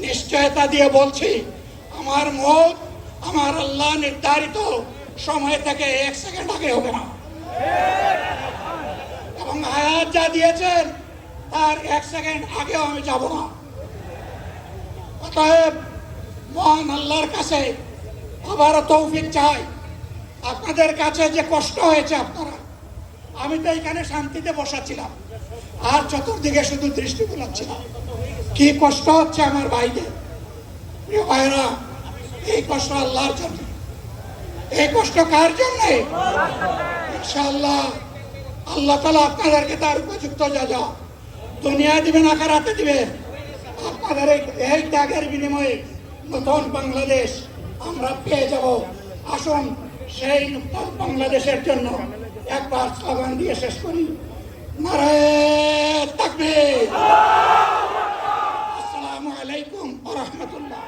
নিশ্চয়তা দিয়ে বলছি, আমার মত আমার আল্লাহ নির্ধারিত সময় থেকে 1 সেকেন্ড আগে হবে না, এবং হায়াত যা দিয়েছেন তার 1 সেকেন্ড আগেও আমি যাব না। অতএব মহান আল্লাহর কাছে আবারও তৌফিক চাই। আপনাদের কাছে যে কষ্ট হয়েছে আপনারা, আমি তো এখানে শান্তিতে বসাছিলাম আর চতুর্দিকে শুধু দৃষ্টি বুলাচ্ছিলাম, কি কষ্ট হচ্ছে আমার ভাইদের। প্রিয় ভাইরা, এই কষ্ট আল্লাহর জন্য। এই কষ্ট কার জন্য? ইনশাআল্লাহ আল্লাহ তাআলা আপনাদেরকে তার উপযুক্ত যা দুনিয়া দিবেন, আখিরাতে দিবেন। আপনাদের এই ত্যাগের বিনিময়ে নতুন বাংলাদেশ আমরা পেয়ে যাব। আসুন সেই নতুন বাংলাদেশের জন্য একবার স্লোগান দিয়ে শেষ করি, নারায়ে তাকবীর। আসসালামু আলাইকুম ওয়া রাহমাতুল্লাহ।